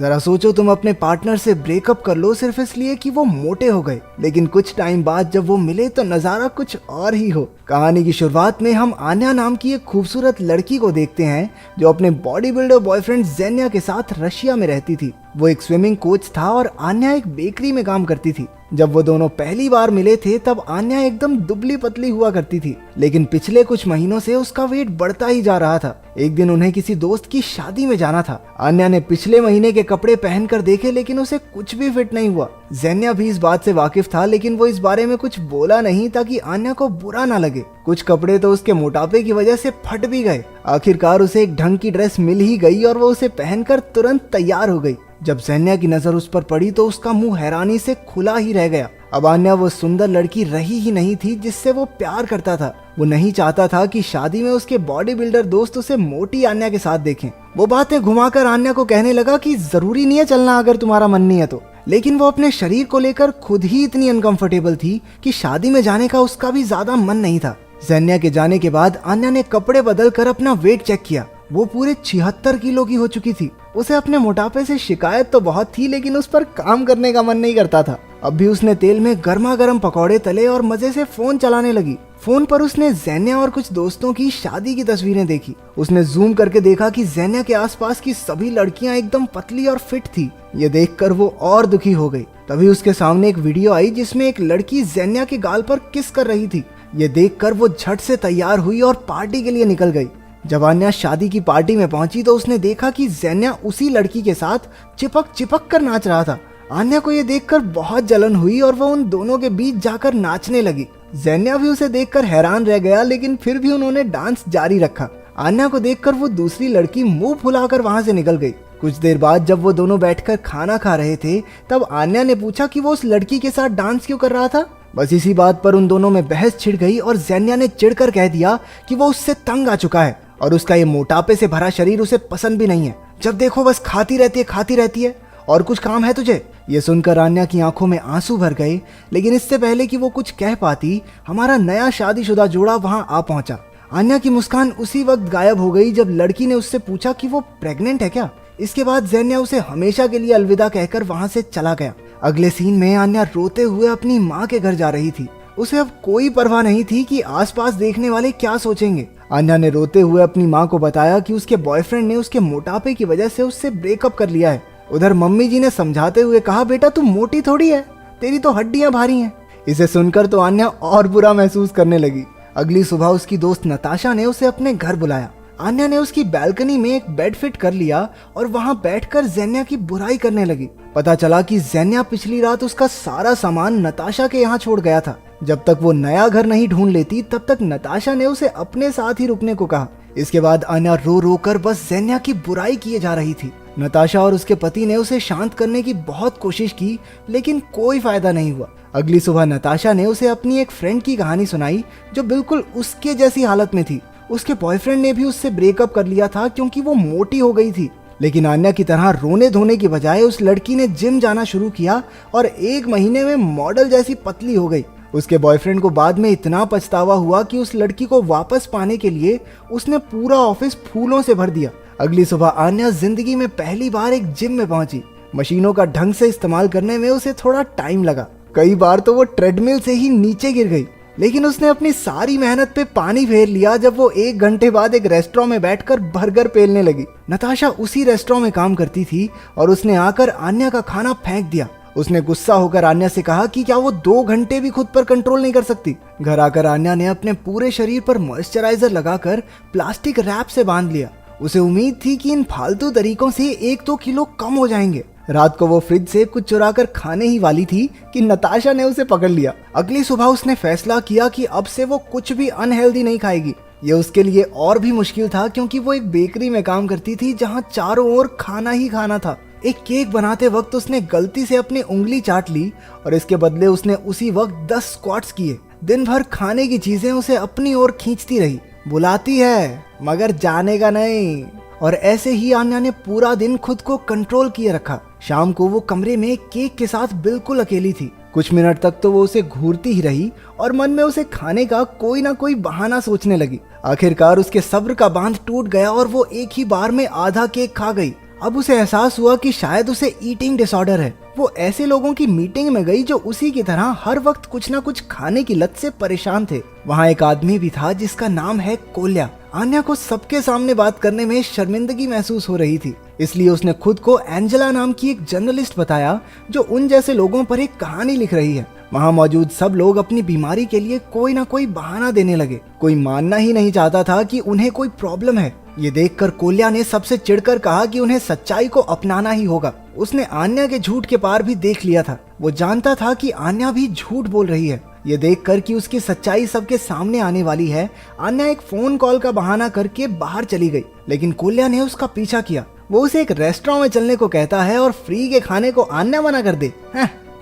जरा सोचो, तुम अपने पार्टनर से ब्रेकअप कर लो सिर्फ इसलिए कि वो मोटे हो गए, लेकिन कुछ टाइम बाद जब वो मिले तो नजारा कुछ और ही हो। कहानी की शुरुआत में हम आन्या नाम की एक खूबसूरत लड़की को देखते हैं जो अपने बॉडी बिल्डर बॉयफ्रेंड जेन्या के साथ रशिया में रहती थी। वो एक स्विमिंग कोच था और आन्या एक बेकरी में काम करती थी। जब वो दोनों पहली बार मिले थे तब आन्या एकदम दुबली पतली हुआ करती थी, लेकिन पिछले कुछ महीनों से उसका वेट बढ़ता ही जा रहा था। एक दिन उन्हें किसी दोस्त की शादी में जाना था। आन्या ने पिछले महीने के कपड़े पहनकर देखे लेकिन उसे कुछ भी फिट नहीं हुआ। जेन्या भी इस बात से वाकिफ था, लेकिन वो इस बारे में कुछ बोला नहीं ताकि आन्या को बुरा ना लगे। कुछ कपड़े तो उसके मोटापे की वजह से फट भी गए। आखिरकार उसे एक ढंग की ड्रेस मिल ही गई और वो उसे पहनकर तुरंत तैयार हो गई। जब जेन्या की नजर उस पर पड़ी तो उसका मुंह हैरानी से खुला ही रह गया। अब आन्या वो सुंदर लड़की रही ही नहीं थी जिससे वो प्यार करता था। वो नहीं चाहता था कि शादी में उसके बॉडी बिल्डर दोस्त उसे मोटी आन्या के साथ देखें। वो बातें घुमाकर आन्या को कहने लगा कि जरूरी नहीं है चलना अगर तुम्हारा मन नहीं है तो। लेकिन वो अपने शरीर को लेकर खुद ही इतनी अनकंफर्टेबल थी कि शादी में जाने का उसका भी ज्यादा मन नहीं था। जेन्या के जाने के बाद आन्या ने कपड़े बदल कर अपना वेट चेक किया। वो पूरे 76 किलो की हो चुकी थी। उसे अपने मोटापे से शिकायत तो बहुत थी, लेकिन उस पर काम करने का मन नहीं करता था। अब भी उसने तेल में गर्मा गर्म पकौड़े तले और मजे से फोन चलाने लगी। फोन पर उसने जेन्या और कुछ दोस्तों की शादी की तस्वीरें देखी। उसने जूम करके देखा कि जेन्या के आसपास की सभी लड़कियां एकदम पतली और फिट थी। ये देखकर वो और दुखी हो गई। तभी उसके सामने एक वीडियो आई जिसमें एक लड़की जेन्या के गाल पर किस कर रही थी। ये देखकर वो झट से तैयार हुई और पार्टी के लिए निकल गई। जब आन्या शादी की पार्टी में पहुंची तो उसने देखा कि जेन्या उसी लड़की के साथ चिपक चिपक कर नाच रहा था। आन्या को यह देखकर बहुत जलन हुई और वो उन दोनों के बीच जाकर नाचने लगी। जेन्या भी उसे देखकर हैरान रह गया, लेकिन फिर भी उन्होंने डांस जारी रखा। आन्या को देखकर वो दूसरी लड़की मुंह फुलाकर वहां से निकल गई। कुछ देर बाद जब वो दोनों बैठकर खाना खा रहे थे तब आन्या ने पूछा कि वो उस लड़की के साथ डांस क्यों कर रहा था। बस इसी बात पर उन दोनों में बहस छिड़ गई और जेन्या ने चिढ़कर कह दिया कि वो उससे तंग आ चुका है और उसका ये मोटापे से भरा शरीर उसे पसंद भी नहीं है। जब देखो बस खाती रहती है और कुछ काम है तुझे। ये सुनकर आन्या की आंखों में आंसू भर गए, लेकिन इससे पहले कि वो कुछ कह पाती हमारा नया शादीशुदा जोड़ा वहां आ पहुंचा। आन्या की मुस्कान उसी वक्त गायब हो गई जब लड़की ने उससे पूछा कि वो प्रेग्नेंट है क्या। इसके बाद जेन्या उसे हमेशा के लिए अलविदा कहकर वहां से चला गया। अगले सीन में आन्या रोते हुए अपनी माँ के घर जा रही थी। उसे अब कोई परवाह नहीं थी कि आसपास देखने वाले क्या सोचेंगे। आन्या ने रोते हुए अपनी माँ को बताया कि उसके बॉयफ्रेंड ने उसके मोटापे की वजह से उससे ब्रेकअप कर लिया है। उधर मम्मी जी ने समझाते हुए कहा, बेटा तू मोटी थोड़ी है, तेरी तो हड्डियां भारी हैं। इसे सुनकर तो आन्या और बुरा महसूस करने लगी। अगली सुबह उसकी दोस्त नताशा ने उसे अपने घर बुलाया। आन्या ने उसकी बैल्कनी में एक बेड फिट कर लिया और वहां बैठकर जेन्या की बुराई करने लगी। पता चला कि जेन्या पिछली रात उसका सारा सामान नताशा के यहाँ छोड़ गया था। जब तक वो नया घर नहीं ढूंढ लेती तब तक नताशा ने उसे अपने साथ ही रुकने को कहा। इसके बाद आन्या रो रो कर बस जेन्या की बुराई किए जा रही थी। नताशा और उसके पति ने उसे शांत करने की बहुत कोशिश की, लेकिन कोई फायदा नहीं हुआ। अगली सुबह नताशा ने उसे अपनी एक फ्रेंड की कहानी सुनाई जो बिल्कुल उसके जैसी हालत में थी। उसके बॉयफ्रेंड ने भी उससे ब्रेकअप कर लिया था क्योंकि वो मोटी हो गई थी। लेकिन आन्या की तरह रोने धोने की बजाय उस लड़की ने जिम जाना शुरू किया और 1 महीने में मॉडल जैसी पतली हो गई। उसके बॉयफ्रेंड को बाद में इतना पछतावा हुआ कि उस लड़की को वापस पाने के लिए उसने पूरा ऑफिस फूलों से भर दिया। अगली सुबह आन्या जिंदगी में पहली बार एक जिम में पहुंची। मशीनों का ढंग से इस्तेमाल करने में उसे थोड़ा टाइम लगा। कई बार तो वो ट्रेडमिल से ही नीचे गिर गई, लेकिन उसने अपनी सारी मेहनत पे पानी फेर लिया जब वो 1 घंटे बाद एक रेस्टोरेंट में बैठकर बर्गर पेलने लगी। नताशा उसी रेस्टोरेंट में काम करती थी और उसने आकर आन्या का खाना फेंक दिया। उसने गुस्सा होकर आन्या से कहा कि क्या वो 2 घंटे भी खुद पर कंट्रोल नहीं कर सकती। घर आकर आन्या ने अपने पूरे शरीर पर मॉइस्चराइजर लगाकर प्लास्टिक रैप से बांध लिया। उसे उम्मीद थी कि इन फालतू तरीकों से 1-2 किलो कम हो जाएंगे। रात को वो फ्रिज से कुछ चुरा कर खाने ही वाली थी कि नताशा ने उसे पकड़ लिया। अगली सुबह उसने फैसला किया कि अब से वो कुछ भी अनहेल्दी नहीं खाएगी। ये उसके लिए और भी मुश्किल था क्योंकि वो एक बेकरी में काम करती थी जहाँ चारों ओर खाना ही खाना था। एक केक बनाते वक्त उसने गलती से अपनी उंगली चाट ली और इसके बदले उसने उसी वक्त 10 स्क्वाट्स किए। दिन भर खाने की चीजें उसे अपनी ओर खींचती रही, बुलाती है मगर जाने का नहीं। और ऐसे ही आन्या ने पूरा दिन खुद को कंट्रोल किए रखा। शाम को वो कमरे में केक के साथ बिल्कुल अकेली थी। कुछ मिनट तक तो वो उसे घूरती ही रही और मन में उसे खाने का कोई ना कोई बहाना सोचने लगी। आखिरकार उसके सब्र का बांध टूट गया और वो एक ही बार में आधा केक खा गई। अब उसे एहसास हुआ कि शायद उसे ईटिंग डिसऑर्डर है। वो ऐसे लोगों की मीटिंग में गई जो उसी की तरह हर वक्त कुछ ना कुछ खाने की लत से परेशान थे। वहाँ एक आदमी भी था जिसका नाम है कोल्या। आन्या को सबके सामने बात करने में शर्मिंदगी महसूस हो रही थी, इसलिए उसने खुद को एंजेला नाम की एक जर्नलिस्ट बताया जो उन जैसे लोगों पर एक कहानी लिख रही है। वहाँ मौजूद सब लोग अपनी बीमारी के लिए कोई ना कोई बहाना देने लगे। कोई मानना ही नहीं चाहता था कि उन्हें कोई प्रॉब्लम है। ये देखकर कोल्या ने सबसे चिढ़कर कहा कि उन्हें सच्चाई को अपनाना ही होगा। उसने आन्या के झूठ के पार भी देख लिया था। वो जानता था कि आन्या भी झूठ बोल रही है। ये देखकर कि उसकी सच्चाई सबके सामने आने वाली है, आन्या एक फोन कॉल का बहाना करके बाहर चली गई, लेकिन कोल्या ने उसका पीछा किया। वो उसे एक रेस्टोरेंट में चलने को कहता है और फ्री के खाने को आन्या मना कर दे।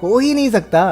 हो ही नहीं सकता।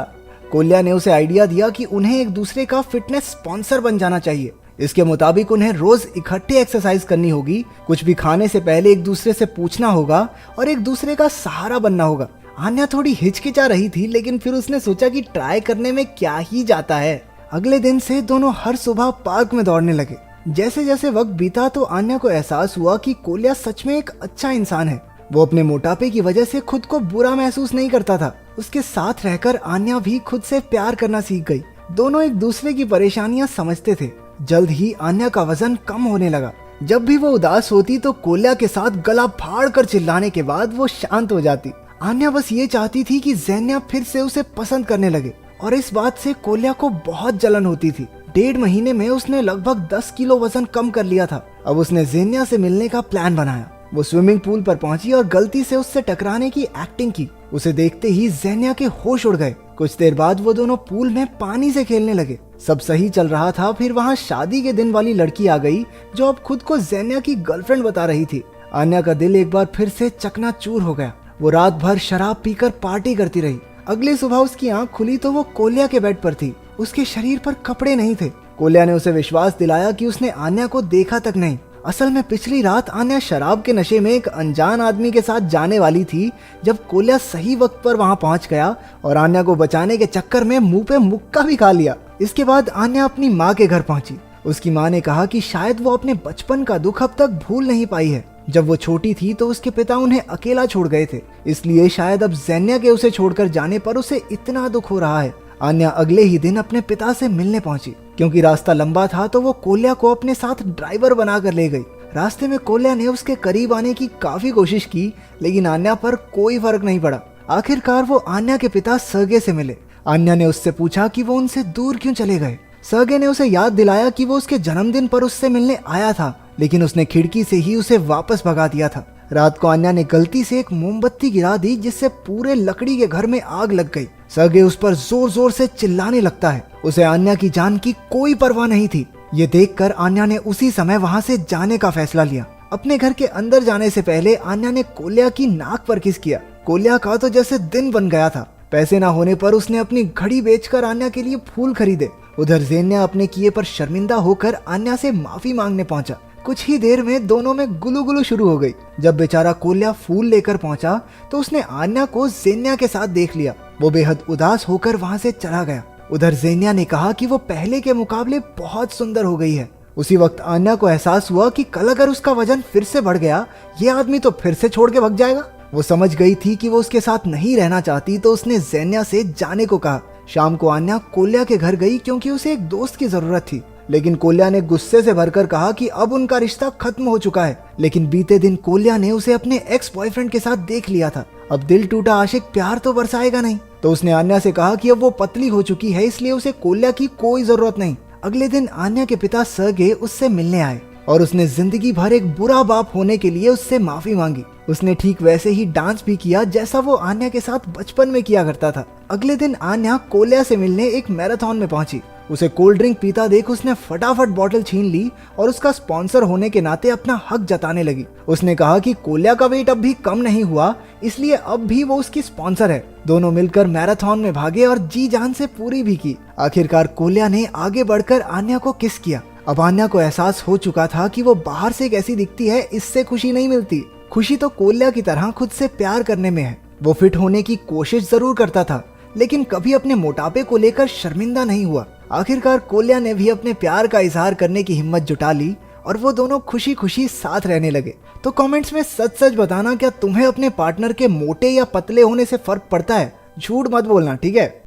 कोल्या ने उसे आइडिया दिया कि उन्हें एक दूसरे का फिटनेस स्पॉन्सर बन जाना चाहिए। इसके मुताबिक उन्हें रोज इकट्ठे एक्सरसाइज करनी होगी, कुछ भी खाने से पहले एक दूसरे से पूछना होगा और एक दूसरे का सहारा बनना होगा। आन्या थोड़ी हिचकिचा रही थी, लेकिन फिर उसने सोचा कि ट्राई करने में क्या ही जाता है। अगले दिन से दोनों हर सुबह पार्क में दौड़ने लगे। जैसे जैसे वक्त बीता तो आन्या को एहसास हुआ कि कोल्या सच में एक अच्छा इंसान है। वो अपने मोटापे की वजह से खुद को बुरा महसूस नहीं करता था। उसके साथ रहकर आन्या भी खुद से प्यार करना सीख गई। दोनों एक दूसरे की परेशानियां समझते थे। जल्द ही आन्या का वजन कम होने लगा। जब भी वो उदास होती तो कोल्या के साथ गला फाड़ कर चिल्लाने के बाद वो शांत हो जाती। आन्या बस ये चाहती थी कि ज़ेन्या फिर से उसे पसंद करने लगे, और इस बात से कोल्या को बहुत जलन होती थी। 1.5 महीने में उसने लगभग 10 किलो वजन कम कर लिया था। अब उसने ज़ेन्या से मिलने का प्लान बनाया। वो स्विमिंग पूल पर पहुंची और गलती से उससे टकराने की एक्टिंग की। उसे देखते ही ज़ेन्या के होश उड़ गए। कुछ देर बाद वो दोनों पूल में पानी से खेलने लगे। सब सही चल रहा था, फिर वहाँ शादी के दिन वाली लड़की आ गई जो अब खुद को ज़ेन्या की गर्लफ्रेंड बता रही थी। आन्या का दिल एक बार फिर से चकनाचूर हो गया। वो रात भर शराब पीकर पार्टी करती रही। अगली सुबह उसकी आंख खुली तो वो कोल्या के बेड पर थी। उसके शरीर पर कपड़े नहीं थे। कोल्या ने उसे विश्वास दिलाया कि उसने आन्या को देखा तक नहीं। असल में पिछली रात आन्या शराब के नशे में एक अनजान आदमी के साथ जाने वाली थी जब कोल्या सही वक्त पर वहां पहुंच गया और आन्या को बचाने के चक्कर में मुंह पे मुक्का भी खा लिया। इसके बाद आन्या अपनी माँ के घर पहुंची। उसकी माँ ने कहा कि शायद वो अपने बचपन का दुख अब तक भूल नहीं पाई है। जब वो छोटी थी तो उसके पिता उन्हें अकेला छोड़ गए थे, इसलिए शायद अब ज़ेन्या के उसे छोड़कर जाने पर उसे इतना दुख हो रहा है। आन्या अगले ही दिन अपने पिता से मिलने पहुंची। क्योंकि रास्ता लंबा था तो वो कोल्या को अपने साथ ड्राइवर बनाकर ले गई। रास्ते में कोल्या ने उसके करीब आने की काफी कोशिश की, लेकिन आन्या पर कोई फर्क नहीं पड़ा। आखिरकार वो आन्या के पिता सर्गे से मिले। आन्या ने उससे पूछा कि वो उनसे दूर क्यों चले गए। सर्गे ने उसे याद दिलाया कि वो उसके जन्मदिन पर उससे मिलने आया था, लेकिन उसने खिड़की से ही उसे वापस भगा दिया था। रात को आन्या ने गलती से एक मोमबत्ती गिरा दी जिससे पूरे लकड़ी के घर में आग लग गई। सर्गे उस पर जोर जोर से चिल्लाने लगता है। उसे आन्या की जान की कोई परवाह नहीं थी। ये देखकर आन्या ने उसी समय वहां से जाने का फैसला लिया। अपने घर के अंदर जाने से पहले आन्या ने कोल्या की नाक पर किस किया। कोल्या का तो जैसे दिन बन गया था। पैसे ना होने पर उसने अपनी घड़ी बेचकर आन्या के लिए फूल खरीदे। उधर ज़ेन्या अपने किए पर शर्मिंदा होकर आन्या से माफी मांगने पहुंचा। कुछ ही देर में दोनों में गुलू गुलू शुरू हो गई। जब बेचारा कोल्या फूल लेकर पहुंचा तो उसने आन्या को ज़ेन्या के साथ देख लिया। वो बेहद उदास होकर वहां से चला गया। उधर ज़ेन्या ने कहा कि वो पहले के मुकाबले बहुत सुंदर हो गई है। उसी वक्त आन्या को एहसास हुआ कि कल अगर उसका वजन फिर से बढ़ गया, ये आदमी तो फिर से छोड़ के भाग जाएगा। वो समझ गई थी कि वो उसके साथ नहीं रहना चाहती, तो उसने ज़ेन्या से जाने को कहा। शाम को आन्या कोल्या के घर गई क्योंकि उसे एक दोस्त की जरूरत थी, लेकिन कोल्या ने गुस्से से भरकर कहा कि अब उनका रिश्ता खत्म हो चुका है। लेकिन बीते दिन कोल्या ने उसे अपने एक्स बॉयफ्रेंड के साथ देख लिया था। अब दिल टूटा आशिक प्यार तो बरसाएगा नहीं। तो उसने आन्या से कहा कि अब वो पतली हो चुकी है, इसलिए उसे कोल्या की कोई जरूरत नहीं। अगले दिन आन्या के पिता सर्गे उससे मिलने आए और उसने जिंदगी भर एक बुरा बाप होने के लिए उससे माफी मांगी। उसने ठीक वैसे ही डांस भी किया जैसा वो आन्या के साथ बचपन में किया करता था। अगले दिन आन्या कोल्या से मिलने एक मैराथन में पहुंची। उसे कोल्ड ड्रिंक पीता देख उसने फटाफट बॉटल छीन ली और उसका स्पॉन्सर होने के नाते अपना हक जताने लगी। उसने कहा कि कोल्या का वेट अब भी कम नहीं हुआ, इसलिए अब भी वो उसकी स्पॉन्सर है। दोनों मिलकर मैराथन में भागे और जी जान से पूरी भी की। आखिरकार कोल्या ने आगे बढ़कर आन्या को किस किया। अब आन्या को एहसास हो चुका था कि वो बाहर से कैसी दिखती है, इससे खुशी नहीं मिलती। खुशी तो कोल्या की तरह खुद से प्यार करने में है। वो फिट होने की कोशिश जरूर करता था, लेकिन कभी अपने मोटापे को लेकर शर्मिंदा नहीं हुआ। आखिरकार कोल्या ने भी अपने प्यार का इजहार करने की हिम्मत जुटा ली और वो दोनों खुशी खुशी साथ रहने लगे। तो कमेंट्स में सच सच बताना, क्या तुम्हें अपने पार्टनर के मोटे या पतले होने से फर्क पड़ता है? झूठ मत बोलना, ठीक है।